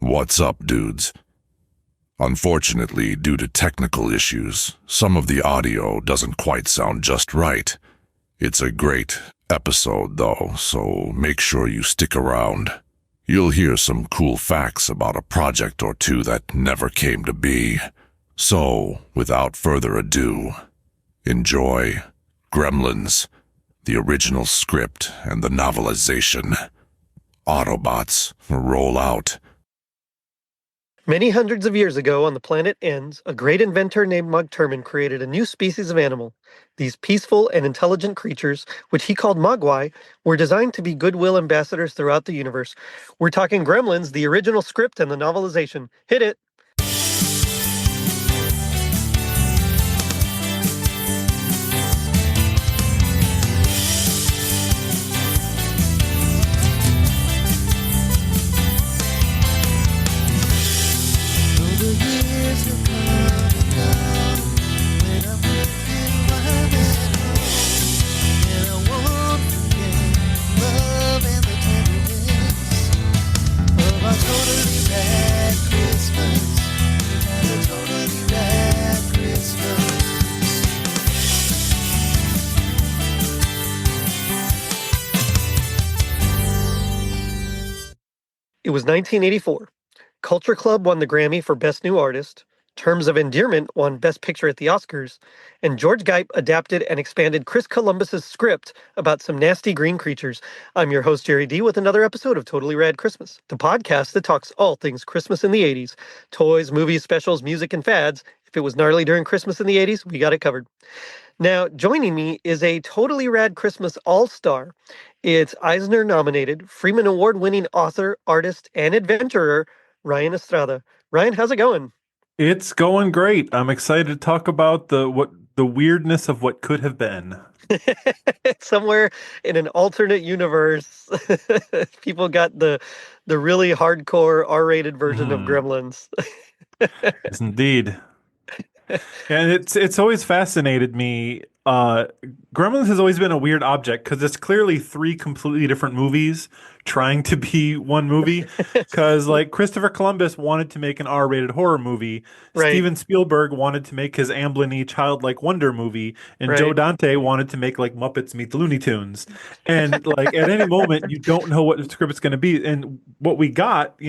What's up, dudes? Unfortunately, due to technical issues, some of the audio doesn't quite sound just right. It's a great episode, though, so make sure you stick around. You'll hear some cool facts about a project or two that never came to be. So, without further ado, enjoy Gremlins, the original script and the novelization. Autobots, roll out. Many hundreds of years ago on the planet Enz, a great inventor named Mogterman created a new species of animal. These peaceful and intelligent creatures, which he called Mogwai, were designed to be goodwill ambassadors throughout the universe. We're talking Gremlins, the original script and the novelization. Hit it! It was 1984. Culture Club won the Grammy for Best New Artist. Terms of Endearment won Best Picture at the Oscars. And George Geip adapted and expanded Chris Columbus's script about some nasty green creatures. I'm your host, Jerry D., with another episode of Totally Rad Christmas, the podcast that talks all things Christmas in the 80s. Toys, movies, specials, music, and fads. If it was gnarly during Christmas in the 80s, we got it covered. Now, joining me is a Totally Rad Christmas all-star. It's Eisner-nominated, Freeman Award-winning author, artist, and adventurer, Ryan Estrada. Ryan, how's it going? It's going great. I'm excited to talk about the weirdness of what could have been. Somewhere in an alternate universe, people got the really hardcore R-rated version of Gremlins. Yes, indeed. And it's always fascinated me. Gremlins has always been a weird object because it's clearly three completely different movies trying to be one movie. Because like Christopher Columbus wanted to make an R-rated horror movie, Right. Steven Spielberg wanted to make his Amblin-y childlike wonder movie, and Right. Joe Dante wanted to make like Muppets Meet the Looney Tunes. And like at any moment you don't know what the script's going to be. And what we got,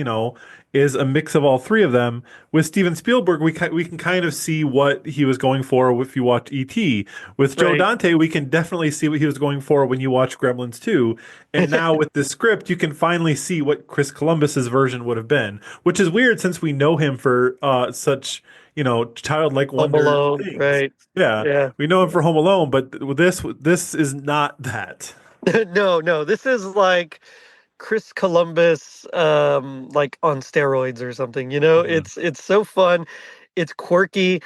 is a mix of all three of them. With Steven Spielberg, we can kind of see what he was going for if you watch E.T. With Joe Right. Dante, we can definitely see what he was going for when you watch Gremlins 2. And now with this script, you can finally see what Chris Columbus's version would have been, which is weird since we know him for such, childlike Home wonder Alone, things. right. Yeah. We know him for Home Alone, but with this is not that. No, this is like Chris Columbus, like on steroids or something. It's so fun. It's quirky.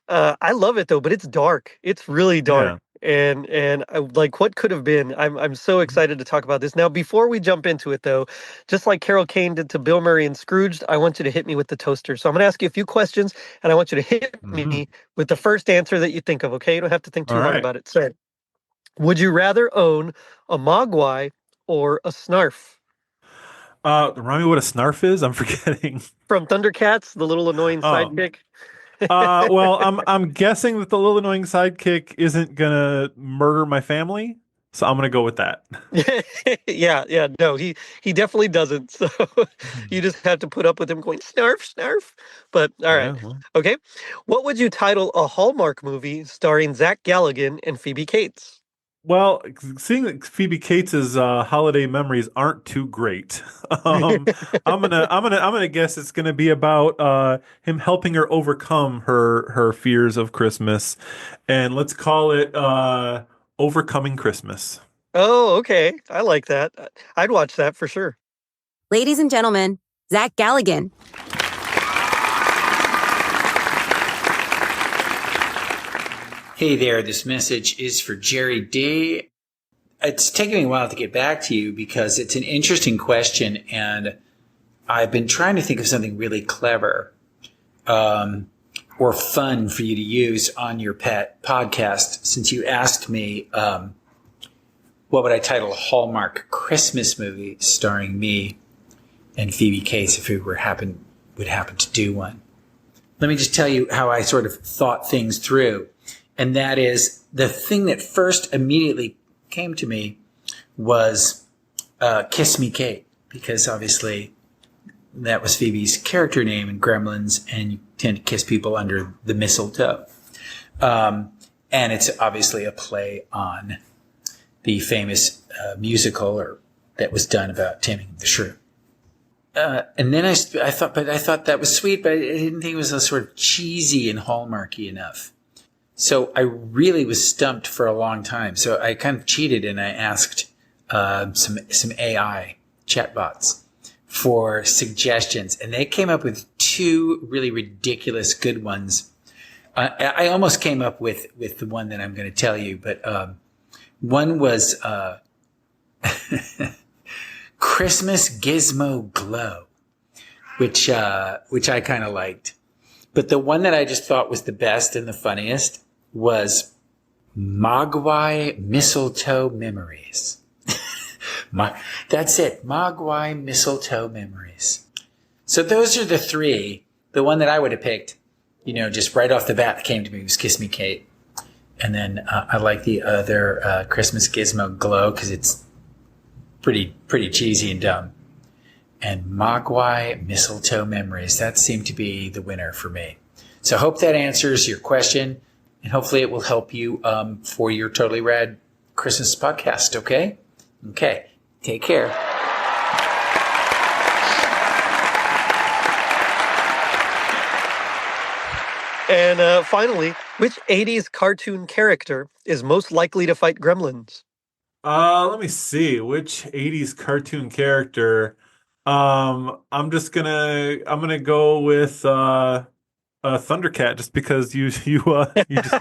I love it though, but it's dark. It's really dark. Yeah. And like what could have been. I'm so excited to talk about this. Now, before we jump into it though, just like Carol Kane did to Bill Murray and Scrooged, I want you to hit me with the toaster. So I'm going to ask you a few questions, and I want you to hit me with the first answer that you think of. Okay, you don't have to think too All hard right. about it. So, would you rather own a Mogwai or a Snarf? Remind me what a snarf is? I'm forgetting. From Thundercats, the little annoying sidekick. Well, I'm guessing that the little annoying sidekick isn't gonna murder my family, so I'm gonna go with that. Yeah, no, he definitely doesn't. So you just have to put up with him going snarf, snarf. But all right, Yeah, well. okay. What would you title a Hallmark movie starring Zach Galligan and Phoebe Cates? Well, seeing that Phoebe Cates's holiday memories aren't too great, I'm gonna guess it's gonna be about him helping her overcome her fears of Christmas, and let's call it Overcoming Christmas. Oh, okay. I like that. I'd watch that for sure. Ladies and gentlemen, Zach Galligan. Hey there, this message is for Jerry D. It's taken me a while to get back to you because it's an interesting question, and I've been trying to think of something really clever or fun for you to use on your pet podcast since you asked me what would I title a Hallmark Christmas movie starring me. and Phoebe Cates if we would happen to do one. Let me just tell you how I sort of thought things through. And that is, the thing that first immediately came to me was Kiss Me Kate, because obviously that was Phoebe's character name in Gremlins, and you tend to kiss people under the mistletoe. And it's obviously a play on the famous musical that was done about taming the shrew. And then I thought that was sweet, but I didn't think it was a sort of cheesy and hallmarky enough. So I really was stumped for a long time. So I kind of cheated and I asked some AI chatbots for suggestions, and they came up with two really ridiculous good ones. I almost came up with the one that I'm going to tell you, but one was Christmas Gizmo Glow, which I kind of liked. But the one that I just thought was the best and the funniest was Mogwai Mistletoe Memories. That's it. Mogwai Mistletoe Memories. So those are the three. The one that I would have picked, just right off the bat that came to me was Kiss Me Kate. And then I like the other Christmas Gizmo Glow because it's pretty cheesy and dumb. And Mogwai Mistletoe Memories. That seemed to be the winner for me. So I hope that answers your question. And hopefully it will help you for your Totally Rad Christmas podcast, okay? Okay. Take care. And finally, which 80s cartoon character is most likely to fight Gremlins? Let me see. Which 80s cartoon character? I'm gonna go with Thundercat, just because you just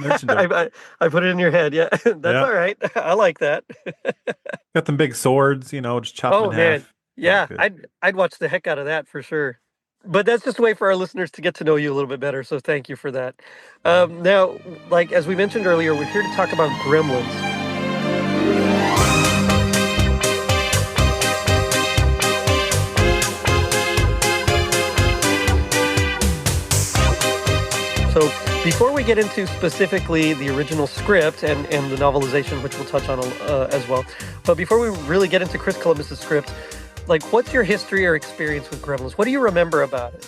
mentioned it. I put it in your head. Yeah, that's Yeah. all right. I like that. Got them big swords, just chop them in man, half. yeah, Good. I'd watch the heck out of that for sure. But that's just a way for our listeners to get to know you a little bit better. So thank you for that. Now, like as we mentioned earlier, we're here to talk about Gremlins. So before we get into specifically the original script and the novelization, which we'll touch on as well, but before we really get into Chris Columbus's script, like, what's your history or experience with Gremlins? What do you remember about it?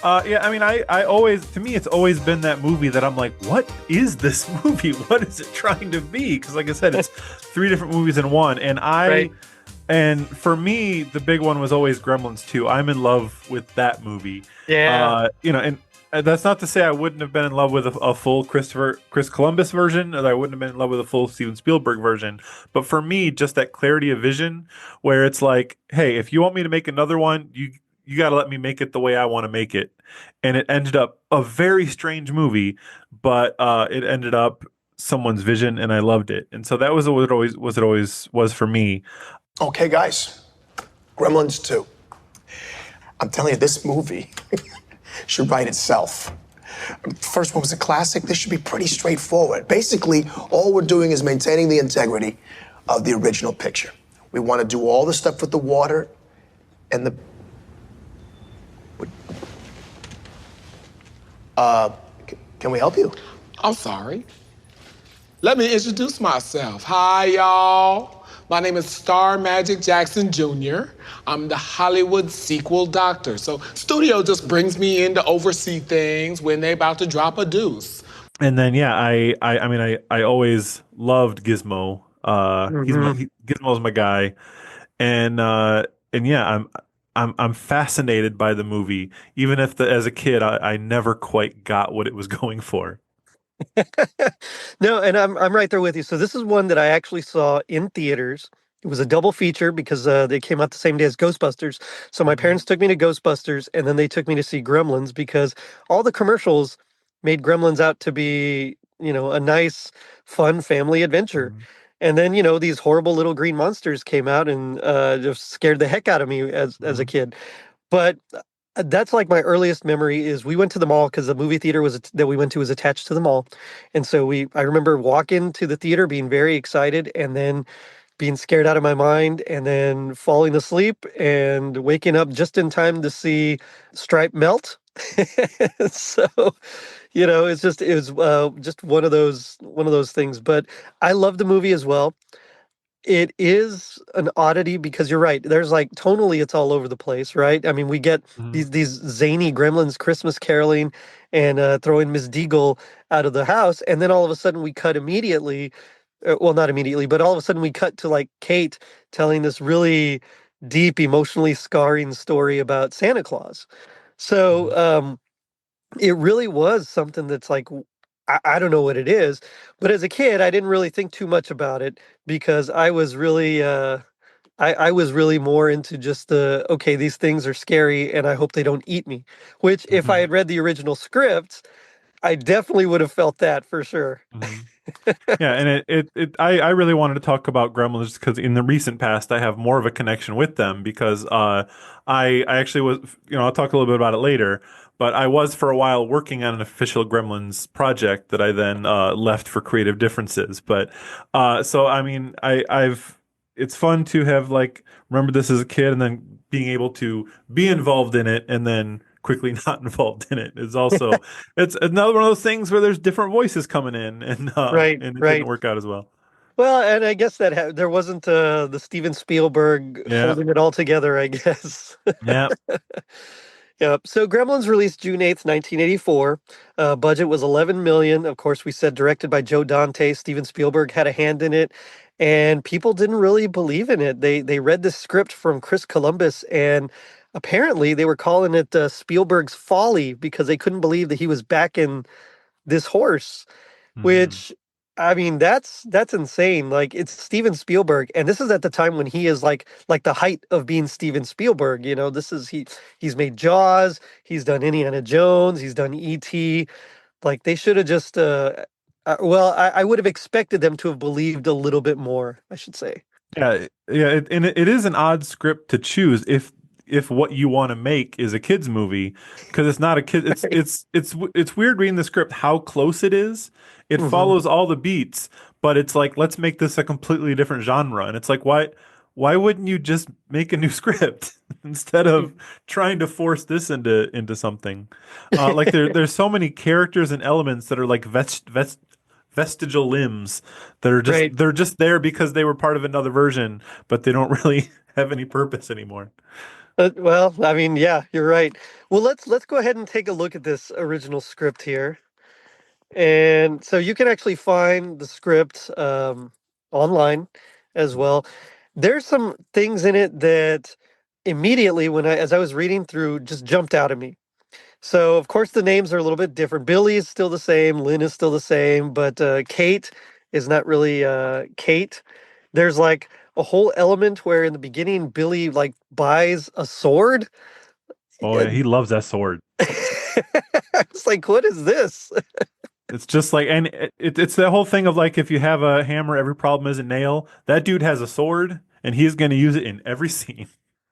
I always, to me, it's always been that movie that I'm like, what is this movie? What is it trying to be? Because like I said, it's three different movies in one. And Right. and for me, the big one was always Gremlins 2. I'm in love with that movie. Yeah. And that's not to say I wouldn't have been in love with a full Chris Columbus version, or I wouldn't have been in love with a full Steven Spielberg version. But for me, just that clarity of vision, where it's like, hey, if you want me to make another one, you got to let me make it the way I want to make it. And it ended up a very strange movie, but it ended up someone's vision, and I loved it. And so that was what it always was for me. Okay, guys, Gremlins 2. I'm telling you, this movie should write itself. The first one was a classic. This should be pretty straightforward. Basically, all we're doing is maintaining the integrity of the original picture. We want to do all the stuff with the water and the... Can we help you? I'm sorry. Let me introduce myself. Hi, y'all. My name is Star Magic Jackson Jr. I'm the Hollywood sequel doctor. So studio just brings me in to oversee things when they about to drop a deuce. And then I always loved Gizmo. Gizmo's my guy, and yeah, I'm fascinated by the movie, even if as a kid I never quite got what it was going for. No, and I'm right there with you. So this is one that I actually saw in theaters. It was a double feature because they came out the same day as Ghostbusters. So my parents took me to Ghostbusters, and then they took me to see Gremlins because all the commercials made Gremlins out to be, a nice, fun family adventure. And then, these horrible little green monsters came out and just scared the heck out of me as a kid. But that's like my earliest memory is we went to the mall because the movie theater that we went to was attached to the mall. And so I remember walking to the theater being very excited and then being scared out of my mind and then falling asleep and waking up just in time to see Stripe melt. So, it was just one of those things. But I love the movie as well. It is an oddity because you're right. There's like tonally, it's all over the place, right? I mean, we get Mhm. these zany gremlins Christmas caroling and throwing Miss Deagle out of the house, and then all of a sudden we cut immediately. Well, not immediately, but all of a sudden we cut to like Kate telling this really deep, emotionally scarring story about Santa Claus. Mhm. So it really was something that's like I don't know what it is, but as a kid, I didn't really think too much about it because I was really I was really more into just the okay, these things are scary and I hope they don't eat me. Which if I Mhm. had read the original script, I definitely would have felt that for sure. Mhm. Yeah, and I really wanted to talk about Gremlins because in the recent past I have more of a connection with them because I actually was, I'll talk a little bit about it later, but I was for a while working on an official Gremlins project that I then left for creative differences. But so I mean I've it's fun to have like remember this as a kid and then being able to be involved in it and then quickly not involved in it is also it's another one of those things where there's different voices coming in, Right, and it didn't right. work out as well. Well, and I guess that there wasn't the Steven Spielberg Yeah, holding it all together, I guess. yeah. Yep. So Gremlins released June 8th, 1984. Budget was 11 million. Of course, we said directed by Joe Dante. Steven Spielberg had a hand in it, and people didn't really believe in it. They read the script from Chris Columbus, and apparently they were calling it Spielberg's folly because they couldn't believe that he was back in this horse. Hmm. Which, I mean, that's insane. Like it's Steven Spielberg, and this is at the time when he is like the height of being Steven Spielberg. This is he's made Jaws, he's done Indiana Jones, he's done E.T. Like they should have just well, I would have expected them to have believed a little bit more, I should say. Yeah. And it is an odd script to choose if what you want to make is a kids movie because it's not a kid. Right. It's weird reading the script how close it is. It Hmm. follows all the beats, but it's like let's make this a completely different genre. And it's like why wouldn't you just make a new script instead of trying to force this into something? Like there's so many characters and elements that are like vestigial limbs that are just Right. they're just there because they were part of another version, but they don't really have any purpose anymore. Well, I mean, yeah, you're right. Well, let's go ahead and take a look at this original script here. And so you can actually find the script online as well. There's some things in it that immediately, as I was reading through, just jumped out at me. So of course the names are a little bit different. Billy is still the same, Lynn is still the same, but Kate is not really Kate. There's like a whole element where in the beginning Billy like buys a sword. Oh yeah, he loves that sword. It's like, what is this? It's just like, and it's the whole thing of like, if you have a hammer, every problem is a nail. That dude has a sword, and he's going to use it in every scene.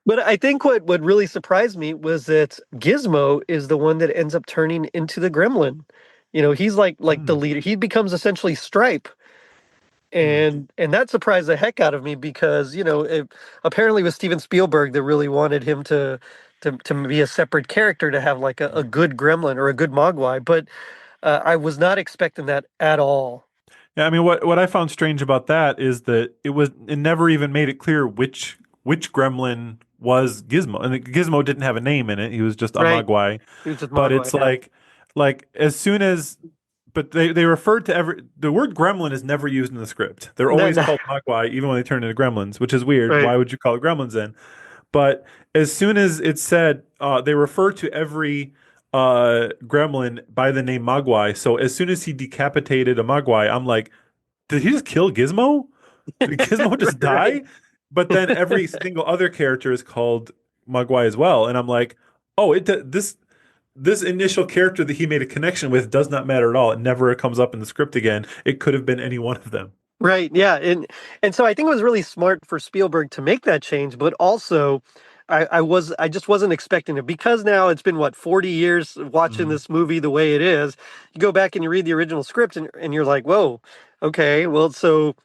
But I think what really surprised me was that Gizmo is the one that ends up turning into the Gremlin. He's like the Hmm. leader. He becomes essentially Stripe, Hmm. and that surprised the heck out of me because apparently it was Steven Spielberg that really wanted him to be a separate character to have like a good Gremlin or a good Mogwai. But I was not expecting that at all. Yeah, I mean, what I found strange about that is that it never even made it clear which gremlin was Gizmo, and Gizmo didn't have a name in it. He was just a Right? Mogwai. He was just But Mogwai. it's Yeah. like as soon as but they referred to the word gremlin is never used in the script. They're No, always no, called Mogwai, even when they turn into gremlins, which is weird. right. Why would you call it gremlins then? But as soon as it's said, they refer to every gremlin by the name Mogwai. So as soon as he decapitated a Mogwai, I'm like, did he just kill Gizmo? Did Gizmo just Right. die? But then every single other character is called Mogwai as well, and I'm like, oh, this initial character that he made a connection with does not matter at all. It never comes up in the script again. It could have been any one of them. Right. Yeah. And so I think it was really smart for Spielberg to make that change, but also I just wasn't expecting it because now it's been what 40 years watching Mhm. this movie the way it is. You go back and you read the original script and you're like, whoa, okay, well, so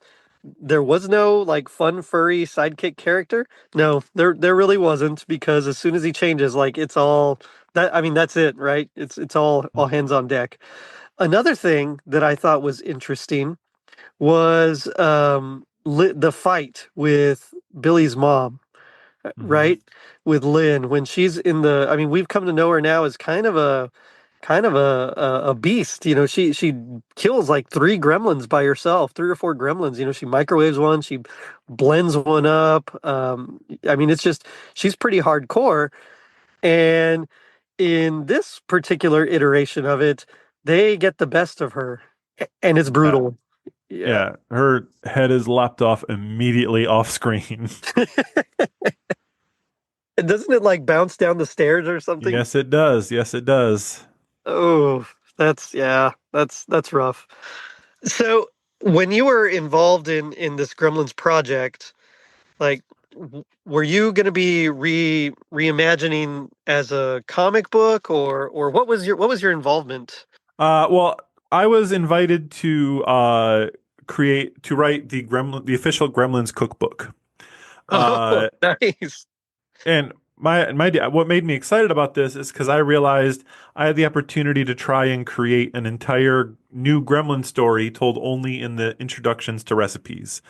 there was no like fun furry sidekick character. No, there really wasn't, because as soon as he changes, like it's all that, I mean, that's it, right? It's all hands on deck. Another thing that I thought was interesting was the fight with Billy's mom, Hmm. right? With Lynn, when she's in the, I mean, we've come to know her now as kind of a beast. You know, she kills like three gremlins by herself, three or four gremlins. You know, she microwaves one, she blends one up. I mean, it's just, she's pretty hardcore. And in this particular iteration of it, they get the best of her, and it's Yeah. brutal. Yeah. Yeah. Her head is lopped off immediately off screen. And doesn't it like bounce down the stairs or something? Yes, it does. Yes, it does. Oh, that's, yeah, that's rough. So when you were involved in this Gremlins project, like were you going to be reimagining as a comic book, or what was your involvement? Well, I was invited to write the official Gremlins cookbook. Oh, Uh, nice. and what made me excited about this is because I realized I had the opportunity to try and create an entire new Gremlin story told only in the introductions to recipes.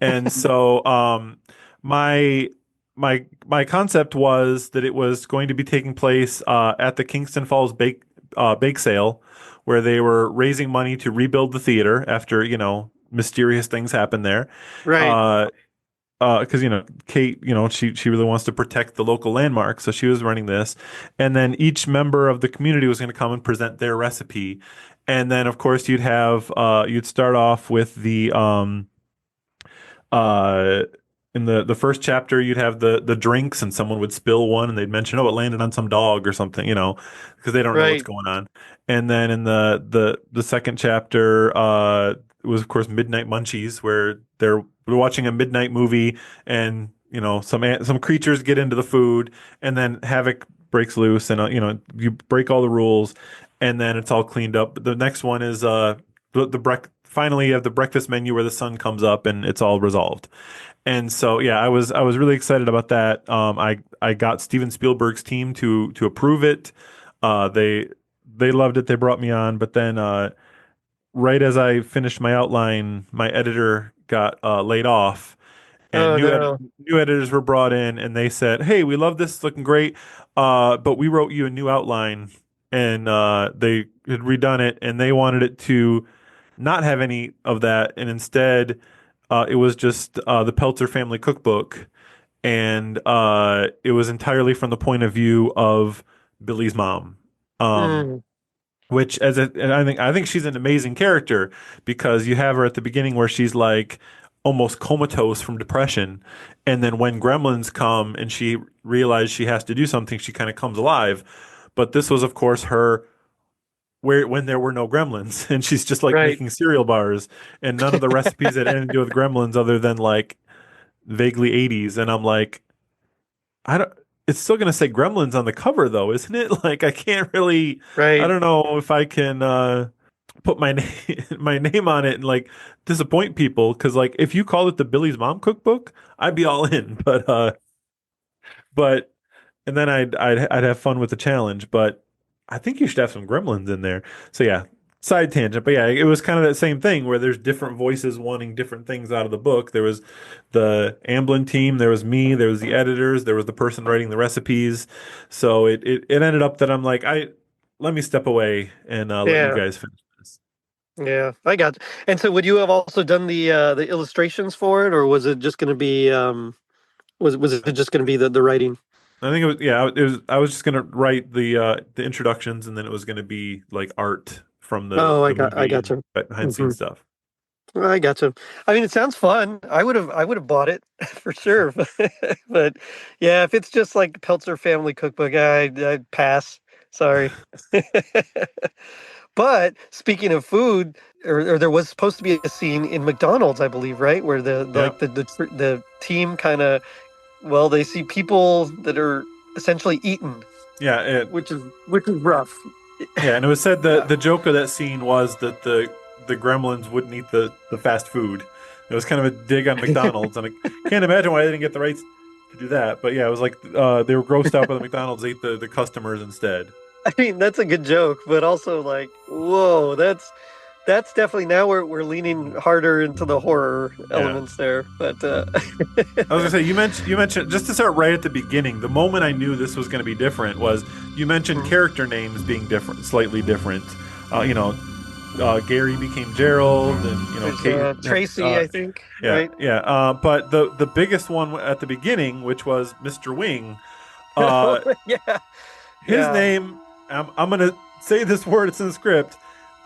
And so my my concept was that it was going to be taking place at the Kingston Falls bake sale, where they were raising money to rebuild the theater after, mysterious things happened there. Right. Uh, because Kate, she really wants to protect the local landmark, so she was running this, and then each member of the community was going to come and present their recipe, and then of course you'd start off with the uh in the first chapter you'd have the drinks, and someone would spill one and they'd mention, oh, it landed on some dog or something, because they don't know what's Right. going on. And then in the second chapter, it was of course Midnight Munchies, where they're watching a midnight movie, and some creatures get into the food, and then havoc breaks loose, and you break all the rules, and then it's all cleaned up. The next one is finally you have the breakfast menu where the sun comes up and it's all resolved. And so yeah, I was really excited about that. I got Steven Spielberg's team to approve it. They loved it. They brought me on, but then right as I finished my outline, my editor got laid off, and Oh no. new editors were brought in, and they said, "Hey, we love this, it's looking great, but we wrote you a new outline," and they had redone it, and they wanted it to not have any of that, and instead, it was just the Peltzer family cookbook, and it was entirely from the point of view of Billy's mom. Um, Mm, and I think she's an amazing character, because you have her at the beginning where she's like almost comatose from depression, and then when gremlins come and she realizes she has to do something, she kind of comes alive. But this was, of course, her where when there were no gremlins, and she's just like right. making cereal bars, and none of the recipes had anything to do with gremlins other than like vaguely 80s. And I'm like, I don't. It's still gonna say Gremlins on the cover though, isn't it? Like I can't really. I Right. don't know if I can put my name my name on it and like disappoint people, because like if you called it the Billy's Mom Cookbook, I'd be all in. But and then I'd have fun with the challenge. But I think you should have some Gremlins in there. So yeah, side tangent. But yeah, it was kind of that same thing where there's different voices wanting different things out of the book. There was the Amblin team, there was me, there was the editors, there was the person writing the recipes. So it ended up that I'm like, I let me step away and let you Yeah. guys finish this. Yeah. I got. And so would you have also done the illustrations for it, or was it just going to be was it just going to be the writing? I think it was, yeah, it was, I was just gonna write the introductions, and then it was gonna be like art from the Oh, the I movie and gotcha. behind the Hmm. scenes stuff. I gotcha. I mean, it sounds fun. I would have bought it for sure. But yeah, if it's just like Peltzer Family Cookbook, I'd pass. Sorry. But speaking of food, or there was supposed to be a scene in McDonald's, I believe, right, where Yeah, the team kind of, well, they see people that are essentially eaten, yeah, which is rough. yeah, and it was said that Yeah. the joke of that scene was that the gremlins wouldn't eat the fast food. It was kind of a dig on McDonald's, and I can't imagine why they didn't get the rights to do that. But yeah, it was like they were grossed out by the McDonald's, ate the customers instead. I mean, that's a good joke, but also like, whoa, that's definitely now we're leaning harder into the horror Yeah. elements there. But I was gonna say you mentioned just to start right at the beginning. The moment I knew this was going to be different was you mentioned character names being different, slightly different. You know, Gary became Gerald, and there's, Tracy, I think, yeah, right? yeah. But the biggest one at the beginning, which was Mr. Wing, Oh, uh, yeah, his yeah. name. I'm gonna say this word. It's in the script.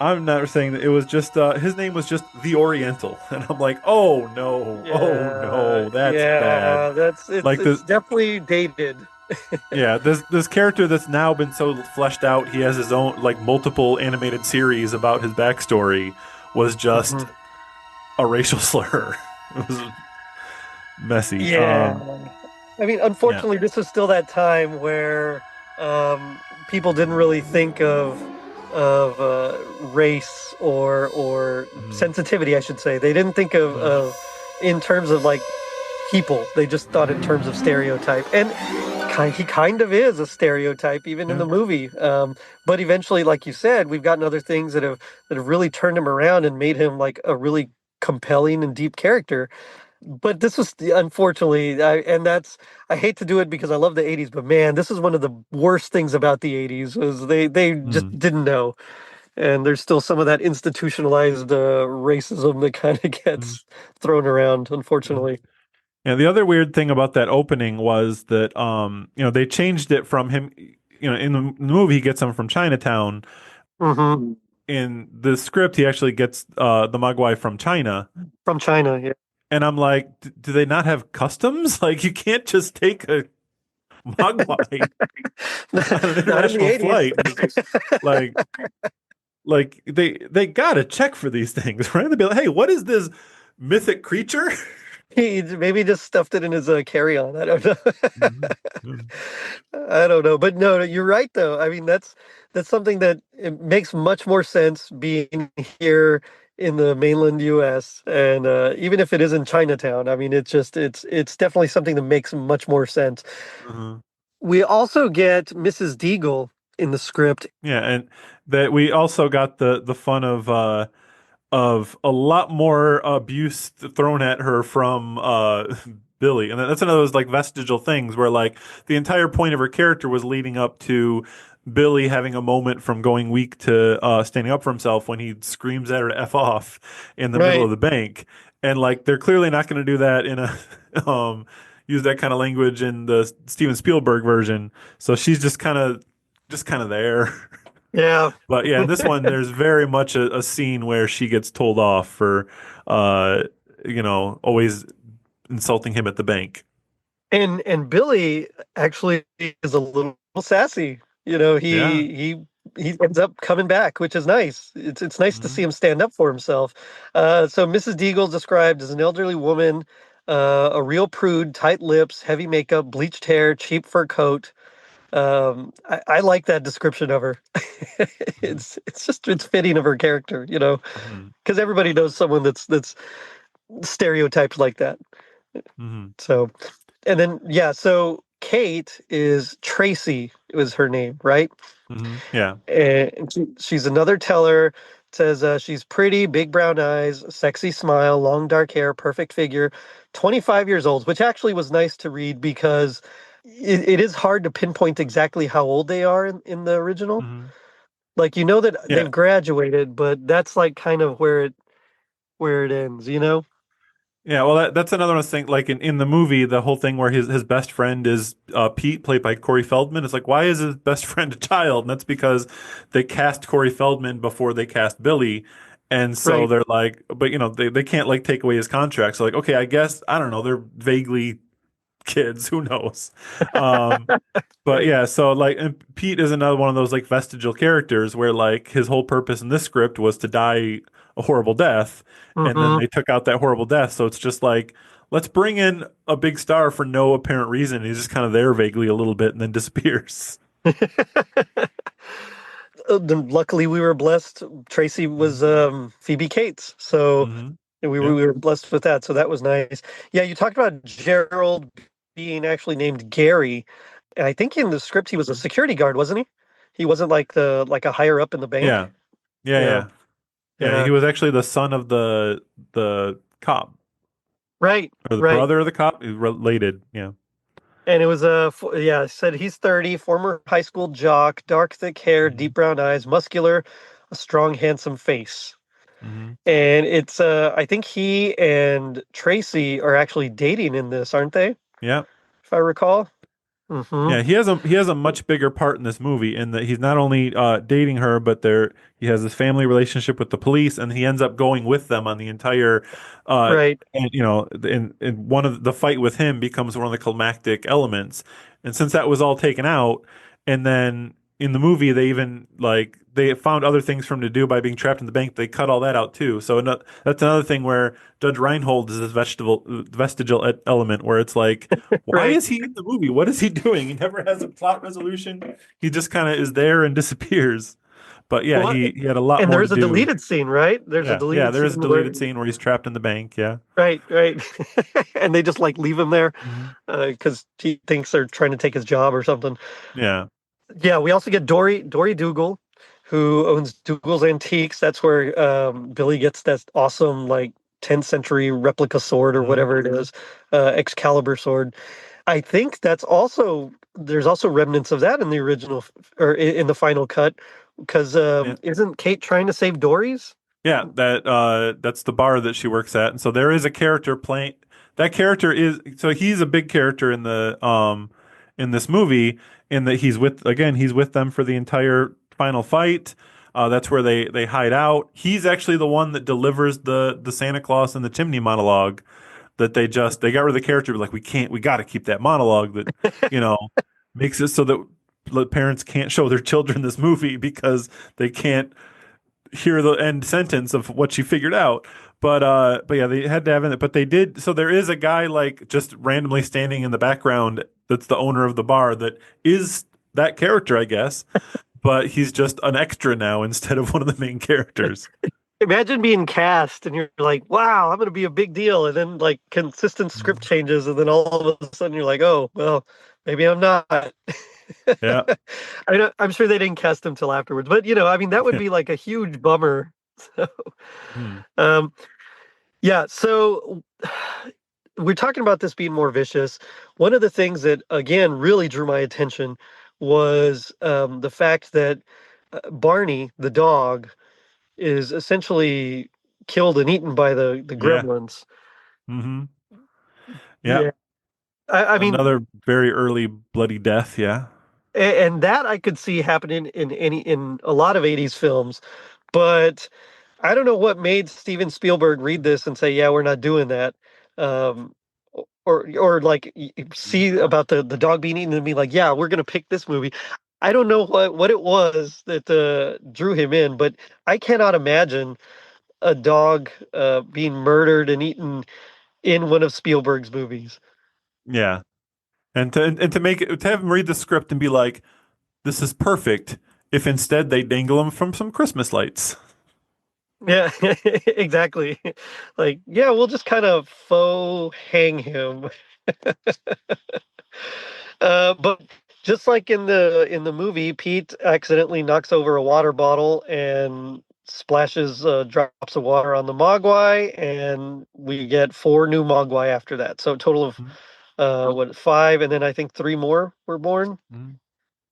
I'm not saying that it was just his name was just the Oriental, and I'm like, oh Yeah, no, that's bad. yeah, that's Like it's definitely dated. yeah, this character that's now been so fleshed out, he has his own like multiple animated series about his backstory, was just Mhm. a racial slur. It was messy. Yeah. I mean, Yeah. unfortunately, this was still that time where people didn't really think of race or Mhm. sensitivity, I should say. They didn't think Mhm. of in terms of like people. They just thought in terms of stereotype. And he kind of is a stereotype, even in Yeah. the movie. But eventually, like you said, we've gotten other things that have really turned him around and made him like a really compelling and deep character. But this was unfortunately, and that's I hate to do it because I love the '80s, but man, this is one of the worst things about the '80s was they just Mhm. didn't know, and there's still some of that institutionalized racism that kind of Mhm. gets thrown around, Mhm. unfortunately. And the other weird thing about that opening was that they changed it from him. In the movie, he gets them from Chinatown. Hmm. In the script, he actually gets the Mogwai from China. From China, yeah. And I'm like, do they not have customs? Like, you can't just take a Mogwai on an Not in the international '80s. flight and just like, they gotta check for these things, right? They'd be like, hey, what is this mythic creature? He maybe just stuffed it in his carry-on. I don't know. Mhm. Mhm. I don't know, but no, you're right though. I mean, that's something that it makes much more sense being here in the mainland U.S. and even if it is in Chinatown. I mean, it's definitely something that makes much more sense. Mhm. We also get Mrs. Deagle in the script. Yeah, and that we also got the fun of a lot more abuse thrown at her from Billy, and that's another of those like vestigial things where like the entire point of her character was leading up to Billy having a moment from going weak to standing up for himself when he screams at her to f off in the middle Right. of the bank, and like they're clearly not going to do that in a use that kind of language in the Steven Spielberg version, so she's just kind of there. Yeah. But yeah, in this one, there's very much a scene where she gets told off for, uh, always insulting him at the bank. And Billy actually is a little sassy. You know, Yeah. he ends up coming back, which is nice. It's nice to Hmm. see him stand up for himself. So Mrs. Deagle is described as an elderly woman, a real prude, tight lips, heavy makeup, bleached hair, cheap fur coat. I like that description of her. It's fitting of her character, you know, Hmm. because everybody knows someone that's stereotyped like that. Hmm. So and then yeah, so Kate is Tracy was her name, right? Hmm. Yeah. And she's another teller. Says she's pretty, big brown eyes, sexy smile, long dark hair, perfect figure, 25 years old, which actually was nice to read because it is hard to pinpoint exactly how old they are in the original. Hmm. Like you know that Yeah. they've graduated, but that's like kind of where it ends, you know? Yeah, well, that's another one thing. Like in the movie, the whole thing where his best friend is Pete, played by Corey Feldman. It's like, why is his best friend a child? And that's because they cast Corey Feldman before they cast Billy, and so Right. they're like, but they can't like take away his contract. So like, okay, I guess I don't know. They're vaguely kids. Who knows? Um, but Right. yeah, so like, and Pete is another one of those like vestigial characters where like his whole purpose in this script was to die a horrible death, and then Mm-hmm. they took out that horrible death. So it's just like, let's bring in a big star for no apparent reason. He's just kind of there vaguely a little bit and then disappears. Then luckily we were blessed. Tracy was Phoebe Cates, so Mm-hmm. And we, Yeah. we were blessed with that, so that was nice. Yeah, you talked about Gerald being actually named Gary, and I think in the script he was a security guard, wasn't he? He wasn't like a higher up in the bank. Yeah. Yeah. Yeah, Yeah. Yeah. yeah, He was actually the son of the cop right, or the right. brother of the cop. He's related. Yeah. And it was yeah, it said he's 30, former high school jock, dark, thick hair, deep Hmm. brown eyes, muscular, a strong, handsome face. Hmm. And it's I think he and Tracy are actually dating in this, aren't they? Yeah. If I recall. Mm-hmm. Yeah, he has a much bigger part in this movie in that he's not only dating her, but he has this family relationship with the police, and he ends up going with them on the entire, Right. and in one of the fight with him becomes one of the climactic elements, and since that was all taken out, and then in the movie they even like they found other things for him to do by being trapped in the bank, they cut all that out too. So that's another thing where Judge Reinhold is this vestigial element where it's like. Why Right. is he in the movie? What is he doing? He never has a plot resolution. He just kind of is there and disappears. But yeah, Well, he had a lot and more there to is a do. deleted scene, right? There's a Yeah, deleted there is a scene where, deleted scene where he's trapped in the bank. Yeah. right, right. And they just like leave him there Hmm. because he thinks they're trying to take his job or something. Yeah. Yeah, we also get Dory Dougal, who owns Dougal's Antiques. That's where Billy gets that awesome like 10th century replica sword or Hmm. whatever it is, Excalibur sword. I think there's also remnants of that in the original or in the final cut because Yeah. isn't Kate trying to save Dory's? Yeah, that's the bar that she works at. And so there is a character playing that character is so he's a big character in this movie in that he's with them for the entire final fight. That's where they hide out. He's actually the one that delivers the Santa Claus and the chimney monologue that they got rid of the character like we got to keep that monologue that you know makes it so that the parents can't show their children this movie because they can't hear the end sentence of what she figured out. But yeah, they had to have it. But they did. So there is a guy like just randomly standing in the background that's the owner of the bar that is that character, I guess. But he's just an extra now instead of one of the main characters. Imagine being cast and you're like, wow, I'm going to be a big deal. And then like consistent script Mhm. changes. And then all of a sudden you're like, oh, well, maybe I'm not. Yeah. I mean, I'm sure they didn't cast him till afterwards, but I mean, that would be like a huge bummer. So, Hmm. um, yeah. So we're talking about this being more vicious. One of the things that again really drew my attention was the fact that Barney, the dog, is essentially killed and eaten by the Yeah. gremlins. Hmm. Yeah. Yeah. I mean, Another very early bloody death. Yeah. and that I could see happening in a lot of 80s films, but I don't know what made Steven Spielberg read this and say, "Yeah, we're not doing that." Um, or like see about the dog being eaten and be like, "Yeah, we're gonna pick this movie." I don't know what it was that drew him in, but I cannot imagine a dog being murdered and eaten in one of Spielberg's movies. Yeah. And to make it to have him read the script and be like, this is perfect. If instead they dangle him from some Christmas lights. Yeah, exactly. Like, yeah, we'll just kind of faux hang him. But just like in the movie, Pete accidentally knocks over a water bottle and splashes drops of water on the Mogwai, and we get four new Mogwai after that. So a total of Mhm. what, five, and then I think three more were born. Mhm.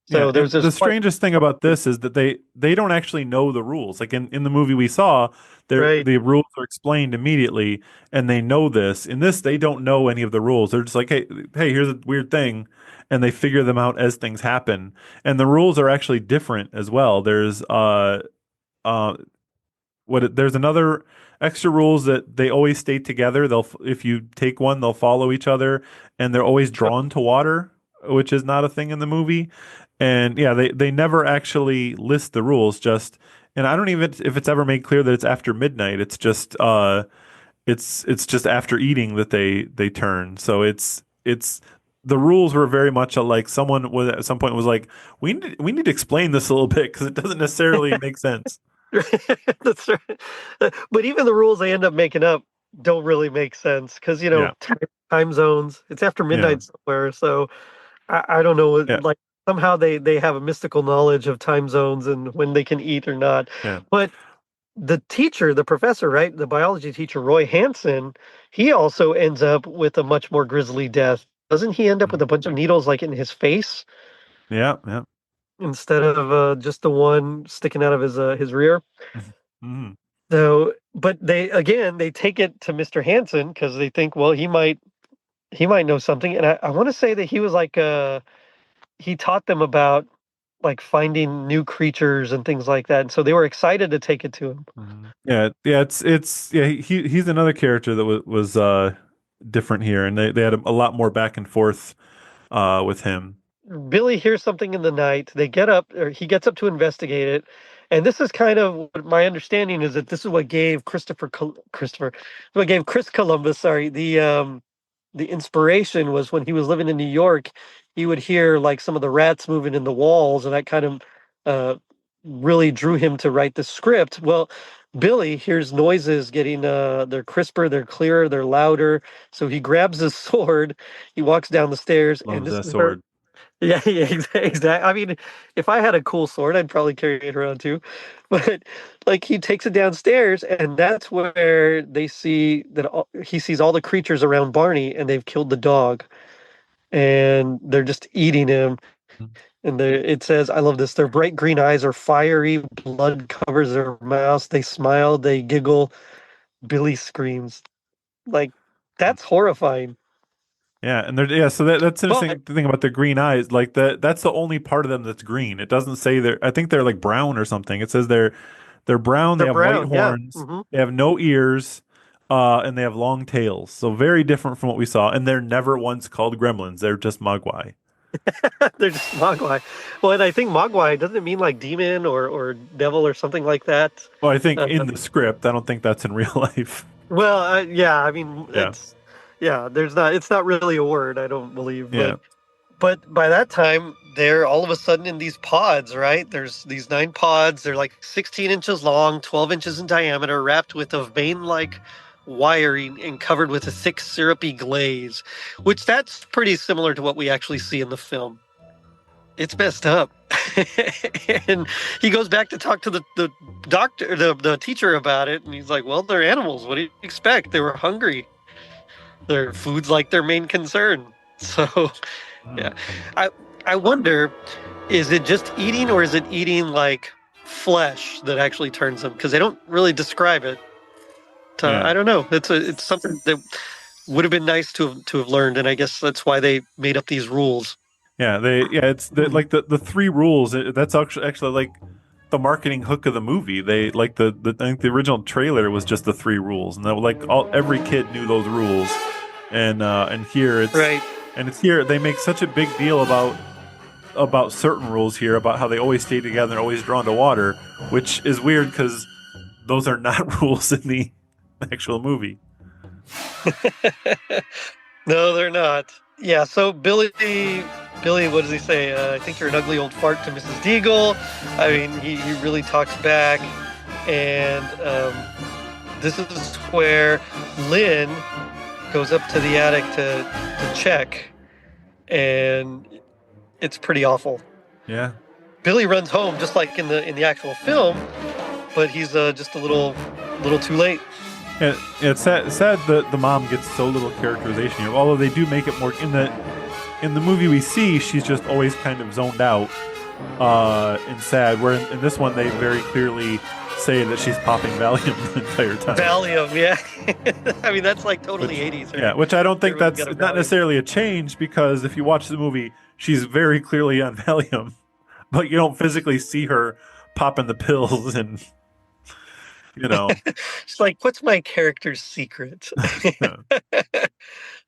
Yeah, So there's and this the strangest thing about this is that they don't actually know the rules. Like in the movie we saw, right. the rules are explained immediately, and they know this. In this, they don't know any of the rules. They're just like, hey, here's a weird thing, and they figure them out as things happen. And the rules are actually different as well. Uh there's another extra rules that they always stay together. If you take one, they'll follow each other, and they're always drawn to water, which is not a thing in the movie. And yeah, they never actually list the rules. Just and I don't even if it's ever made clear that it's after midnight. It's just after eating that they turn. So it's the rules were very much like someone was at some point was like we need to explain this a little bit because it doesn't necessarily make sense. That's right. But even the rules they end up making up don't really make sense because Yeah. time zones. It's after Yeah. midnight somewhere, so I don't know. Yeah. Like somehow they have a mystical knowledge of time zones and when they can eat or not. Yeah. But the teacher, the professor, right, the biology teacher, Roy Hansen, he also ends up with a much more grisly death. Doesn't he end up with Mhm. a bunch of needles like in his face Yeah. Yeah. instead of just the one sticking out of his rear? Mhm. So, but they take it to Mr. Hansen because they think, well, he might know something. And I want to say that he was like he taught them about like finding new creatures and things like that. And so they were excited to take it to him. Mhm. Yeah, yeah, it's yeah. He's another character that was different here, and they had a lot more back and forth with him. Billy hears something in the night. They get up, or he gets up to investigate it. And this is kind of what my understanding is that this is what gave what gave Chris Columbus, sorry, the inspiration was when he was living in New York, he would hear like some of the rats moving in the walls, and that kind of uh, really drew him to write the script. Well, Billy hears noises getting they're crisper, they're clearer, they're louder. So he grabs his sword, he walks down the stairs, and Loves this that is where sword. yeah, yeah, exactly. I mean, if I had a cool sword, I'd probably carry it around too. But like he takes it downstairs, and that's where they see that he sees all the creatures around Barney, and they've killed the dog, and they're just eating him. Mhm. And it says, I love this. Their bright green eyes are fiery. Blood covers their mouths. They smile. They giggle. Billy screams. Like that's horrifying. Yeah, and they're yeah. So that's But interesting thing about the green eyes. Like that's the only part of them that's green. It doesn't say they're. I think they're like brown or something. It says they're brown. They they're have white brown. Yeah. horns. They have no ears. And they have long tails. So very different from what we saw. And they're never once called gremlins. They're just mogwai. They're just Mogwai. Well, and I think Mogwai doesn't it mean like demon or devil or something like that. Well, I think Uh, in the script, I don't think that's in real life. well, yeah, I mean Yeah. it's yeah. It's not really a word. I don't believe, Yeah. but by that time they're all of a sudden in these pods, right? There's these 9 pods. They're like 16 inches long, 12 inches in diameter, wrapped with a vein-like wiring and covered with a thick syrupy glaze, which that's pretty similar to what we actually see in the film. It's messed up. And he goes back to talk to the doctor, the teacher about it, and he's like, well, they're animals. What do you expect? They were hungry. Their food's like their main concern. So yeah. Mm. I wonder, is it just eating or is it eating like flesh that actually turns them? Because they don't really describe it. Yeah. I don't know. It's something that would have been nice to have learned, and I guess that's why they made up these rules. It's like the three rules. That's actually like the marketing hook of the movie. They like I think the original trailer was just the three rules, and that like every kid knew those rules. And here Right. it's here they make such a big deal about certain rules here about how they always stay together and always drawn to water, which is weird because those are not rules in the actual movie. No, they're not. Yeah, so Billy, what does he say? I think you're an ugly old fart to Mrs. Deagle. I mean, he really talks back. And this is where Lynn goes up to the attic to check. And it's pretty awful. Yeah. Billy runs home just like in the actual film, but he's just a little too late. And it's sad that the mom gets so little characterization here. Although they do make it more in the movie we see, she's just always kind of zoned out and sad. Where in this one they very clearly say that she's popping Valium the entire time. Valium, yeah. I mean that's like totally 80s. Right? Yeah, which I don't think Everyone's that's got a not Valium. necessarily a change because if you watch the movie, she's very clearly on Valium, but you don't physically see her popping the pills and you know. It's like, what's my character's secret?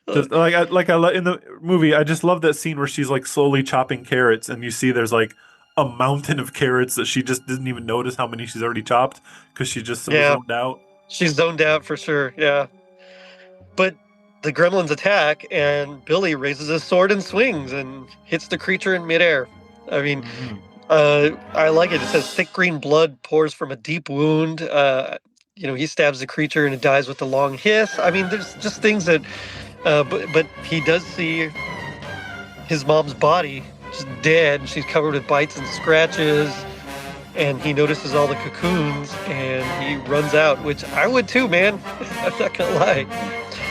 Just in the movie, I just love that scene where she's like slowly chopping carrots, and you see there's like a mountain of carrots that she just didn't even notice how many she's already chopped because she's just so Yeah. zoned out. She's zoned out for sure, yeah. But the gremlins attack, and Billy raises his sword and swings and hits the creature in midair. I mean, Mhm. I like it. It says thick green blood pours from a deep wound. he stabs the creature and it dies with a long hiss. I mean, there's just things that, but he does see his mom's body just dead. She's covered with bites and scratches, and he notices all the cocoons, and he runs out, which I would too, man. I'm not gonna lie.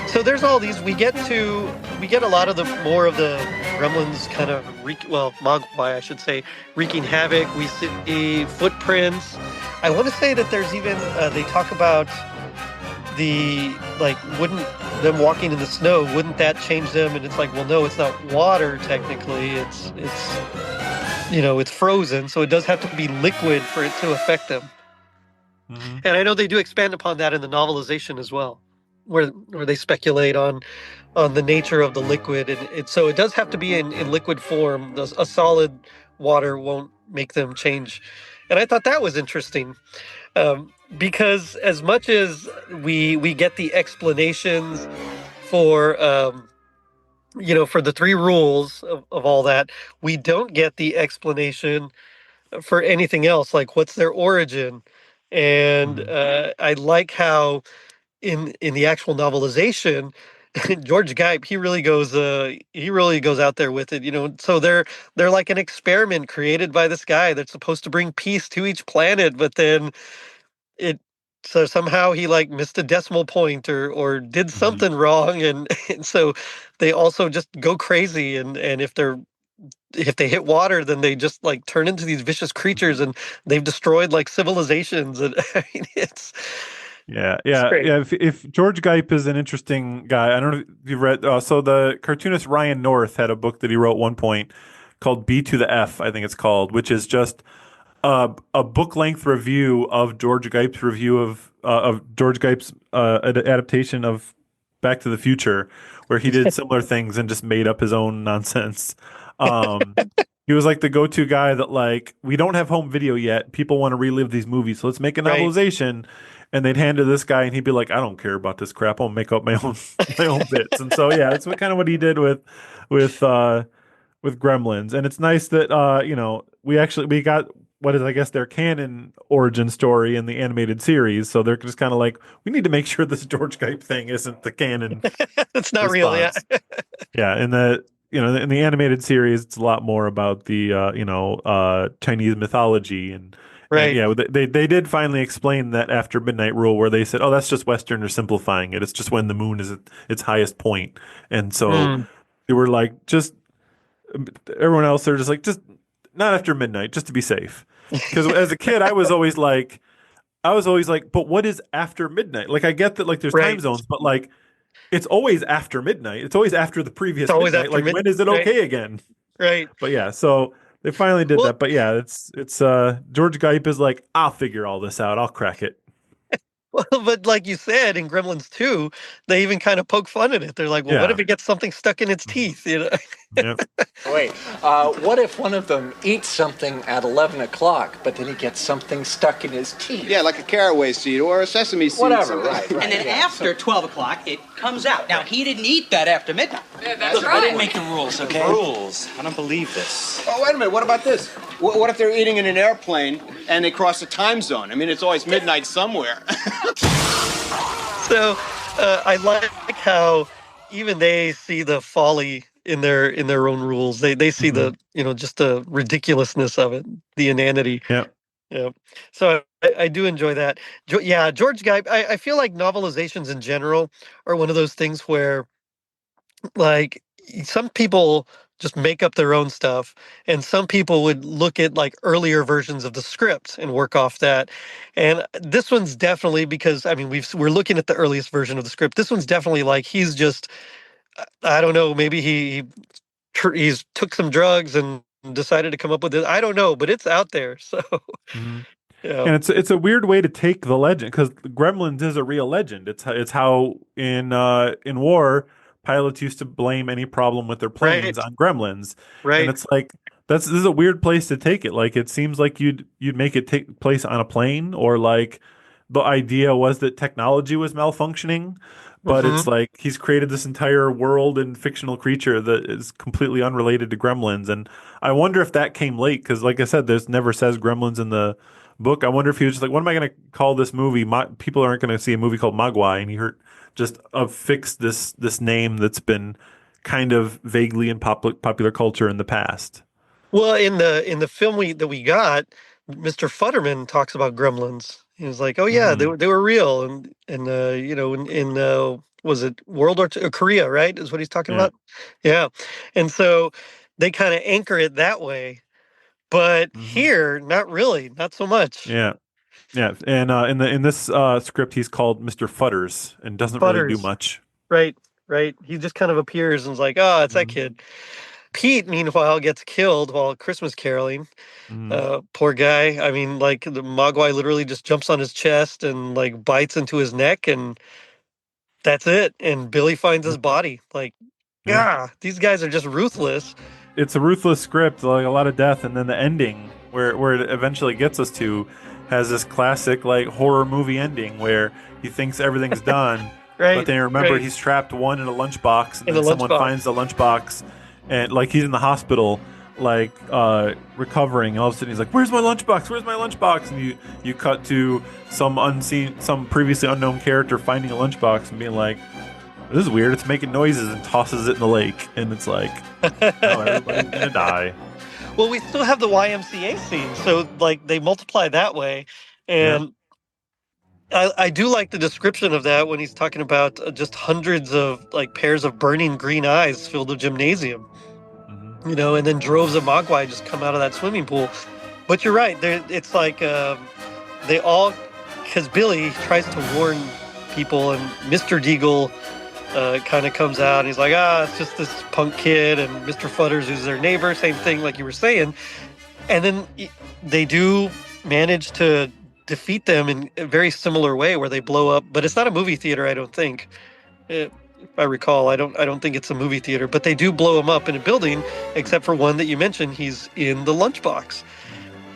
So there's all these. We get a lot of the more of the gremlins kind of Mogwai, I should say, wreaking havoc. We see footprints. I want to say that there's even they talk about the wouldn't them walking in the snow, wouldn't that change them? And it's like, well, no, it's not water technically. It's frozen, so it does have to be liquid for it to affect them. Mm-hmm. And I know they do expand upon that in the novelization as well, where they speculate on the nature of the liquid, and so it does have to be in liquid form. A solid water won't make them change, and I thought that was interesting, because as much as we get the explanations for for the three rules of all that, we don't get the explanation for anything else, like what's their origin. And I like how in the actual novelization, George Geip, he really goes out there with it. So they're like an experiment created by this guy that's supposed to bring peace to each planet, but then it so somehow he like missed a decimal point or did something wrong, and so they also just go crazy, and if they hit water, then they just like turn into these vicious creatures, and they've destroyed like civilizations. And I mean, it's great. yeah. If George Geip is an interesting guy, I don't know if you've read. So the cartoonist Ryan North had a book that he wrote one point called "B to the F," I think it's called, which is just a book length review of George Geip's review of George Geip's adaptation of Back to the Future, where he did similar things and just made up his own nonsense. He was like the go-to guy that like, we don't have home video yet. People want to relive these movies, so let's make a Right. novelization. And they'd hand to this guy, and he'd be like, "I don't care about this crap. I'll make up my own my own bits." And so yeah, that's what he did with Gremlins. And it's nice that we got what is, I guess, their canon origin story in the animated series. So they're just kind of like, we need to make sure this George Geip thing isn't the canon. It's not real, yeah. Yeah, in the animated series, it's a lot more about the Chinese mythology and Right. yeah, they did finally explain that after Midnight Rule, where they said, "Oh, that's just Westerners simplifying it. It's just when the moon is at its highest point," and so they were like, just everyone else, they're just like, just not after midnight, just to be safe. Because as a kid, I was always like, but what is after midnight? Like, I get that like there's time Right. zones, but like it's always after midnight. It's always after the previous It's always midnight. after Like, when is it midnight. okay again? Right. But yeah, so they finally did Well- that. But yeah, it's George Geip is like, I'll figure all this out. I'll crack it. Well, but like you said, in Gremlins 2, they even kind of poke fun at it. They're like, well, what Yeah. if it gets something stuck in its teeth? Yep. Wait, what if one of them eats something at 11 o'clock, but then he gets something stuck in his teeth? Yeah, like a caraway seed or a sesame seed. Whatever, something. right. And then after 12 o'clock, it comes out. Now, he didn't eat that after midnight. Yeah, that's Look, I didn't make the rules, okay? Rules. I don't believe this. Oh, wait a minute. What about this? What if they're eating in an airplane and they cross a time zone? I mean, it's always midnight somewhere. So I like how even they see the folly in their own rules. They see the just the ridiculousness of it, the inanity. Yeah. Yeah. So I do enjoy that. George Geip. I feel like novelizations in general are one of those things where, like, some people just make up their own stuff, and some people would look at like earlier versions of the script and work off that. And this one's definitely, because I mean we're looking at the earliest version of the script. This one's definitely like he's just, I don't know, maybe he's took some drugs and decided to come up with it. I don't know, but it's out there. So yeah. And it's a weird way to take the legend, because Gremlins is a real legend. It's how in war pilots used to blame any problem with their planes on gremlins. Right. And it's like, this is a weird place to take it. Like, it seems like you'd make it take place on a plane, or like the idea was that technology was malfunctioning, but it's like he's created this entire world and fictional creature that is completely unrelated to gremlins. And I wonder if that came late, because like I said, there's never says gremlins in the book. I wonder if he was just like, what am I going to call this movie? People aren't going to see a movie called Mogwai, and he just affixed this name that's been kind of vaguely in popular culture in the past. Well, in the film that we got, Mr. Futterman talks about gremlins. He was like, "Oh yeah, they were real," and was it World War II, Korea, right? Is what he's talking Yeah. about. Yeah, and so they kind of anchor it that way, but here, not really, not so much. Yeah. Yeah, and in this script, he's called Mr. Futters and doesn't really do Butters, much. right, right. He just kind of appears and is like, "Oh, it's that kid." Pete, meanwhile, gets killed while Christmas caroling. Poor guy. I mean, like the Mogwai literally just jumps on his chest and like bites into his neck, and that's it. And Billy finds his body. Like, Yeah. yeah, these guys are just ruthless. It's a ruthless script, like a lot of death, and then the ending, where it eventually gets us to, has this classic like horror movie ending where he thinks everything's done, but then remember he's trapped one in a lunchbox, and then someone finds the lunchbox, and like he's in the hospital, like recovering, and all of a sudden he's like, "Where's my lunchbox? Where's my lunchbox?" And you cut to some previously unknown character finding a lunchbox and being like, "This is weird. It's making noises," and tosses it in the lake, and it's like, "Oh, everybody's gonna die." Well, we still have the YMCA scene, so like they multiply that way, and I do like the description of that when he's talking about just hundreds of like pairs of burning green eyes fill the gymnasium, you know, and then droves of Mogwai just come out of that swimming pool. But you're right, it's like they all, because Billy tries to warn people, and Mr. Deagle kind of comes out and he's like, it's just this punk kid, and Mr. Futters, who's their neighbor, same thing like you were saying. And then they do manage to defeat them in a very similar way where they blow up, but it's not a movie theater, I don't think. If I recall, I don't think it's a movie theater, but they do blow him up in a building, except for one that you mentioned, he's in the lunchbox.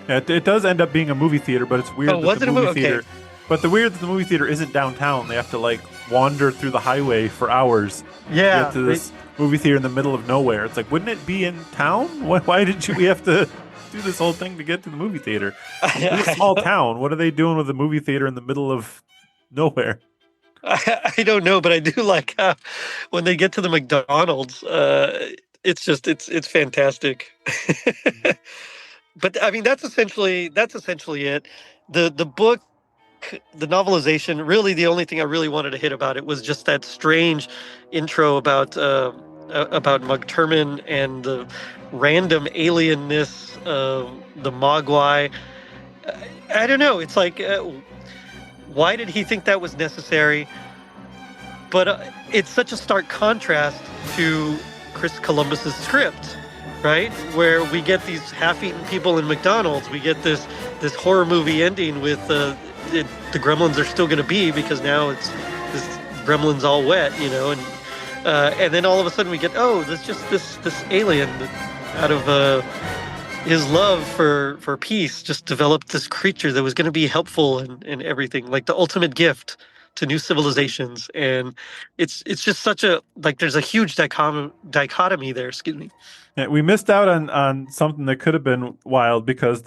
Yeah, it does end up being a movie theater, but it's weird that the movie theater. Okay. But the weird that the movie theater isn't downtown. They have to like wander through the highway for hours. Yeah, to get to this movie theater in the middle of nowhere. It's like, wouldn't it be in town? Why did we have to do this whole thing to get to the movie theater? It's a small town. What are they doing with a movie theater in the middle of nowhere? I don't know, but I do like how when they get to the McDonald's, it's fantastic. But I mean, that's essentially it. The book, the novelization, really the only thing I really wanted to hit about it was just that strange intro about Mugturman and the random alienness of the Mogwai. I don't know. It's like, why did he think that was necessary? But it's such a stark contrast to Chris Columbus's script, right? Where we get these half-eaten people in McDonald's. We get this horror movie ending with the Gremlins are still going to be, because now it's this Gremlins all wet, you know, and then all of a sudden we get this alien out of his love for peace just developed this creature that was going to be helpful and everything, like the ultimate gift to new civilizations. And it's just such a, like, there's a huge dichotomy there. Excuse me. Yeah, we missed out on something that could have been wild, because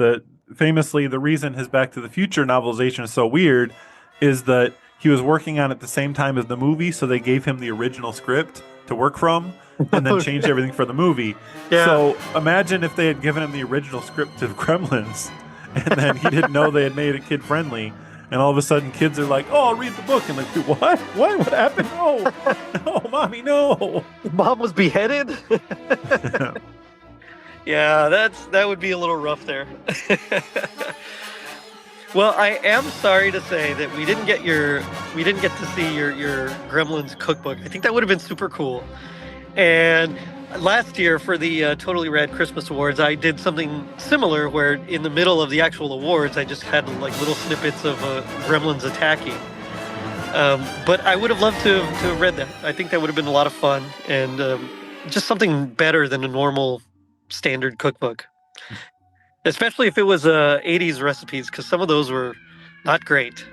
famously the reason his Back to the Future novelization is so weird is that he was working on it at the same time as the movie, so they gave him the original script to work from and then changed everything for the movie. Yeah. So imagine if they had given him the original script of Gremlins and then he didn't know they had made it kid friendly, and all of a sudden kids are like, "Oh, I'll read the book," and like, what happened? No, mommy, no. Mom was beheaded. Yeah, that would be a little rough there. Well, I am sorry to say that we didn't get to see your Gremlins cookbook. I think that would have been super cool. And last year for the Totally Rad Christmas Awards, I did something similar where in the middle of the actual awards, I just had like little snippets of Gremlins attacking. But I would have loved to have read that. I think that would have been a lot of fun, and just something better than a normal standard cookbook. Especially if it was 80s recipes, because some of those were not great.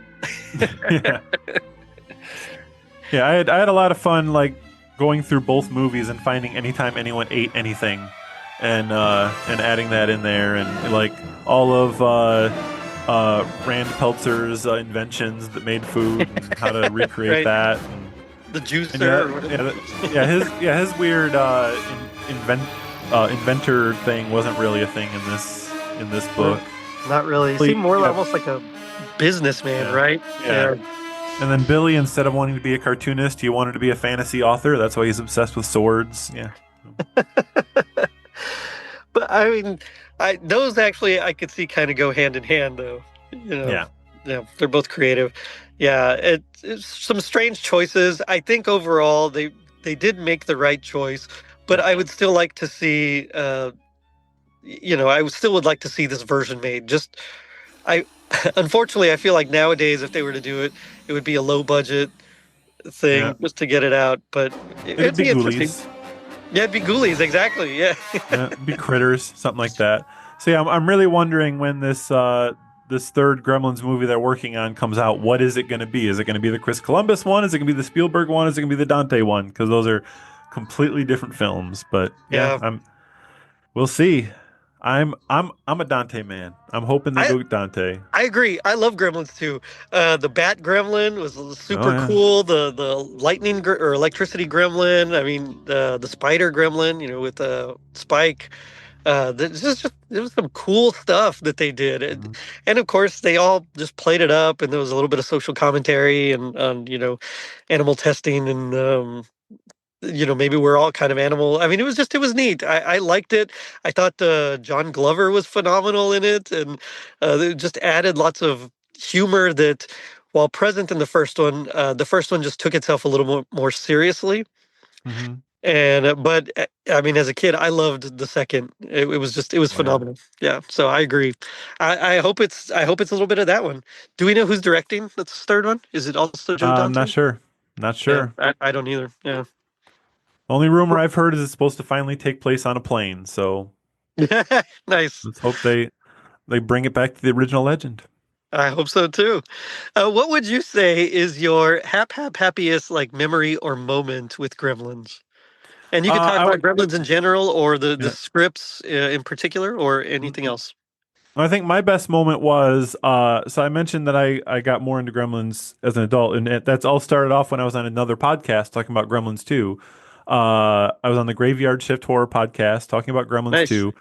Yeah, I had a lot of fun, like, going through both movies and finding anytime anyone ate anything, and adding that in there, and like all of Rand Peltzer's inventions that made food and how to recreate Right. that. The And yeah, juicer. his weird inventor thing wasn't really a thing in this book. Not really. He Billy- seemed more yeah, almost like a businessman, yeah, right? yeah. And then Billy, instead of wanting to be a cartoonist, he wanted to be a fantasy author. That's why he's obsessed with swords. Yeah. But I mean, those actually I could see kind of go hand in hand, though. Yeah. Yeah, they're both creative. Yeah, it's some strange choices. I think overall they did make the right choice, but I would still like to see. Still would like to see this version made. Just I, unfortunately, I feel like nowadays if they were to do it, it would be a low budget Yeah. thing just to get it out. But It'd it'd be be interesting. Ghoulies. Yeah, it'd be Ghoulies, exactly. Yeah. Yeah, it'd be Critters, something like that. So yeah, I'm really wondering when this third Gremlins movie they're working on comes out. What is it going to be? Is it going to be the Chris Columbus one? Is it going to be the Spielberg one? Is it going to be the Dante one? Because those are completely different films. But yeah, Yeah. we'll see. I'm a Dante man. I'm hoping they go Dante. I agree. I love Gremlins too. The Bat Gremlin was Oh super yeah. cool. The lightning or electricity Gremlin. I mean, the Spider Gremlin. With Spike. There was some cool stuff that they did, and of course they all just played it up, and there was a little bit of social commentary and on animal testing and maybe we're all kind of animal. I mean, it was neat. I liked it. I thought John Glover was phenomenal in it, and it just added lots of humor that, while present in the first one just took itself a little more seriously. Mm-hmm. And but I mean, as a kid, I loved the second. It was Oh, yeah. phenomenal. Yeah, so I agree. I hope it's a little bit of that one. Do we know who's directing? That's the third one. Is it also Joe I'm not Dante? sure. Not Yeah, sure. I don't either. Yeah. Only rumor I've heard is it's supposed to finally take place on a plane. So Nice. let's hope they bring it back to the original legend. I hope so too. What would you say is your happiest like memory or moment with Gremlins? And you can talk about Gremlins in general, or the Yeah. scripts in particular, or anything else. I think my best moment was so I mentioned that I got more into Gremlins as an adult, and that's all started off when I was on another podcast talking about Gremlins 2. I was on the Graveyard Shift Horror podcast talking about Gremlins Nice. 2,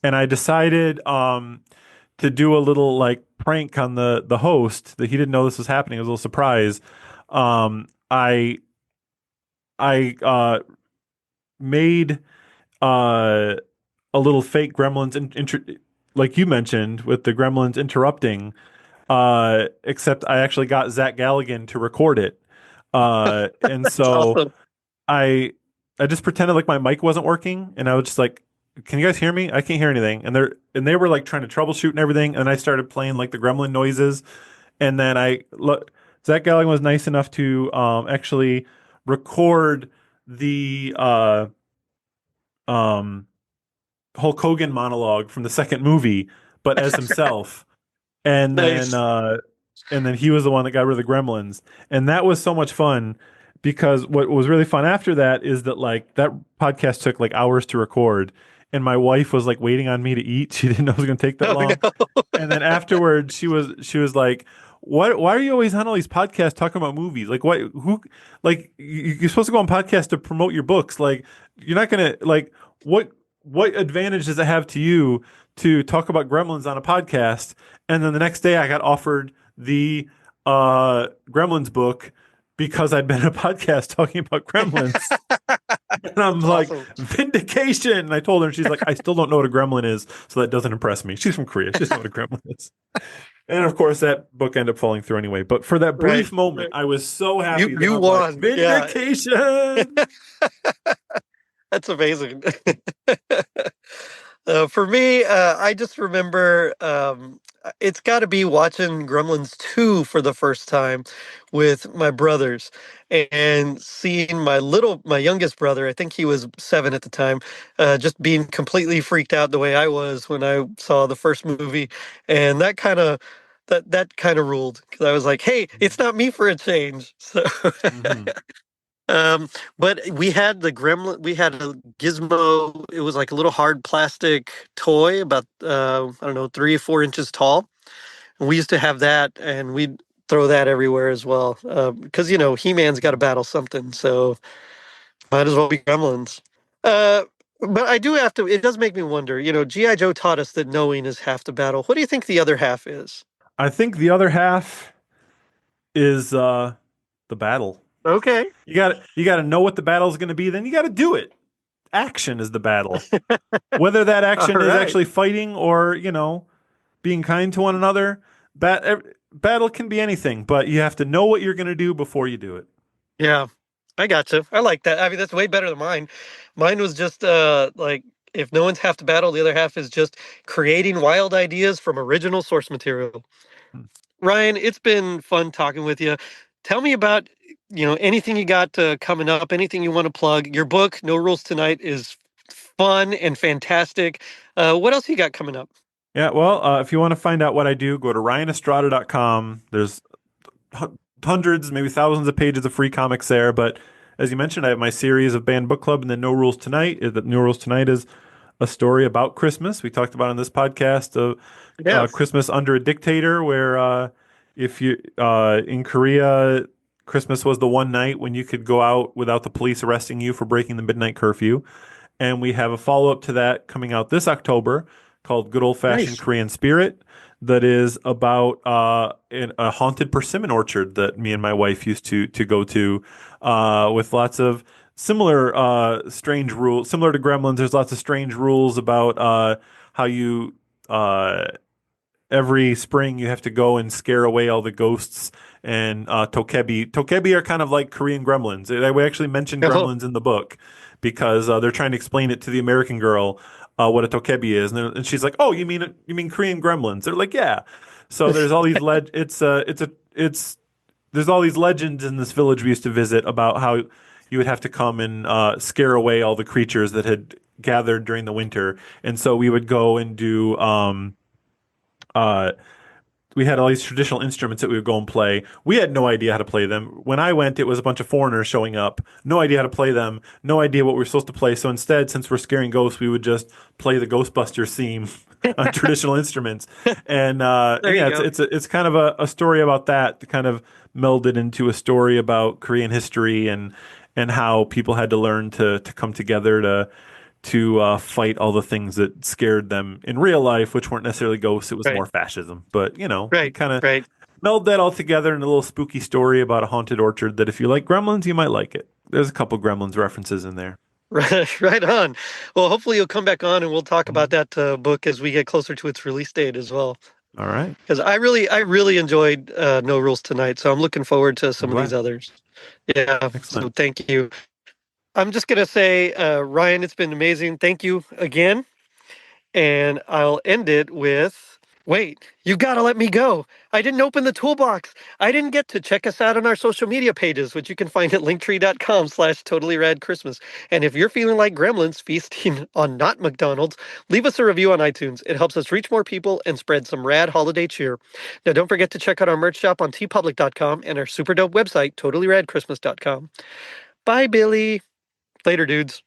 and I decided to do a little like prank on the host that he didn't know this was happening. It was a little surprise. I made a little fake Gremlins like you mentioned with the Gremlins interrupting, except I actually got Zach Galligan to record it. And so Awesome. I just pretended like my mic wasn't working, and I was just like, "Can you guys hear me? I can't hear anything." And they were like trying to troubleshoot and everything, and I started playing like the Gremlin noises, and then Zach Galligan was nice enough to actually record the Hulk Hogan monologue from the second movie, but as himself. And Nice. then he was the one that got rid of the Gremlins. And that was so much fun because what was really fun after that is that like that podcast took like hours to record, and my wife was like waiting on me to eat. She didn't know it was going to take that Oh, long. no. And then afterwards she was like, why are you always on all these podcasts talking about movies? Like you're supposed to go on podcasts to promote your books. Like you're not going to like what advantage does it have to you to talk about Gremlins on a podcast? And then the next day I got offered the Gremlins book because I'd been in a podcast talking about Gremlins. And I'm like, Awesome. vindication. And I told her, and she's like, I still don't know what a gremlin is, so that doesn't impress me. She's from Korea. She doesn't know what a gremlin is. And of course, that book ended up falling through anyway. But for that brief moment, I was so happy. You that I was won. like, Yeah. vindication. That's amazing. For me, I just remember it's got to be watching Gremlins 2 for the first time with my brothers and seeing my youngest brother, I think he was 7 at the time, just being completely freaked out the way I was when I saw the first movie. And that kind of ruled, because I was like, hey, it's not me for a change. So Mhm. But we had a gizmo. It was like a little hard plastic toy, about I don't know, 3 or 4 inches tall. And we used to have that, and we'd throw that everywhere as well. Because, He-Man's got to battle something, so might as well be Gremlins. But I do have to, it does make me wonder, G.I. Joe taught us that knowing is half the battle. What do you think the other half is? I think the other half is the battle. Okay. You got to know what the battle is going to be, then you got to do it. Action is the battle. Whether that action All is right. actually fighting or, being kind to one another, battle can be anything, but you have to know what you're going to do before you do it. Yeah, I gotcha. I like that. I mean, that's way better than mine. Mine was just like if no one's half the battle, the other half is just creating wild ideas from original source material. Ryan, it's been fun talking with you. Tell me about, anything you got coming up, anything you want to plug. Your book, No Rules Tonight, is fun and fantastic. What else you got coming up? Yeah, well, if you want to find out what I do, go to ryanestrada.com. There's hundreds, maybe thousands of pages of free comics there. But as you mentioned, I have my series of Banned Book Club and then No Rules Tonight. No Rules Tonight is a story about Christmas. We talked about on this podcast of Yes. Christmas under a dictator, where if you in Korea, Christmas was the one night when you could go out without the police arresting you for breaking the midnight curfew. And we have a follow up to that coming out this October called Good Old Fashioned Nice. Korean Spirit, that is about a haunted persimmon orchard that me and my wife used to go to, with lots of similar strange rules, similar to Gremlins. There's lots of strange rules about how you every spring you have to go and scare away all the ghosts and tokebi. Tokebi are kind of like Korean gremlins. We actually mentioned gremlins in the book because they're trying to explain it to the American girl what a tokebi is, and she's like, "Oh, you mean Korean gremlins?" They're like, "Yeah." So there's all these there's all these legends in this village we used to visit about how you would have to come and scare away all the creatures that had gathered during the winter, and so we would go and do. We had all these traditional instruments that we would go and play. We had no idea how to play them. When I went, it was a bunch of foreigners showing up. No idea how to play them. No idea what we were supposed to play. So instead, since we're scaring ghosts, we would just play the Ghostbusters theme on traditional instruments. And yeah, it's kind of a story about that, kind of melded into a story about Korean history and how people had to learn to come together to fight all the things that scared them in real life, which weren't necessarily ghosts. It was more fascism. But, kind of meld that all together in a little spooky story about a haunted orchard that if you like Gremlins, you might like it. There's a couple Gremlins references in there. Right on. Well, hopefully you'll come back on and we'll talk about that book as we get closer to its release date as well. All right. Because I really enjoyed No Rules Tonight, so I'm looking forward to some of these others. Yeah. Excellent. So thank you. I'm just going to say, Ryan, it's been amazing. Thank you again. And I'll end it with, wait, you got to let me go. I didn't open the toolbox. I didn't get to check us out on our social media pages, which you can find at linktree.com/totallyradchristmas. And if you're feeling like Gremlins feasting on not McDonald's, leave us a review on iTunes. It helps us reach more people and spread some rad holiday cheer. Now, don't forget to check out our merch shop on tpublic.com and our super dope website, totallyradchristmas.com. Bye, Billy. Later, dudes.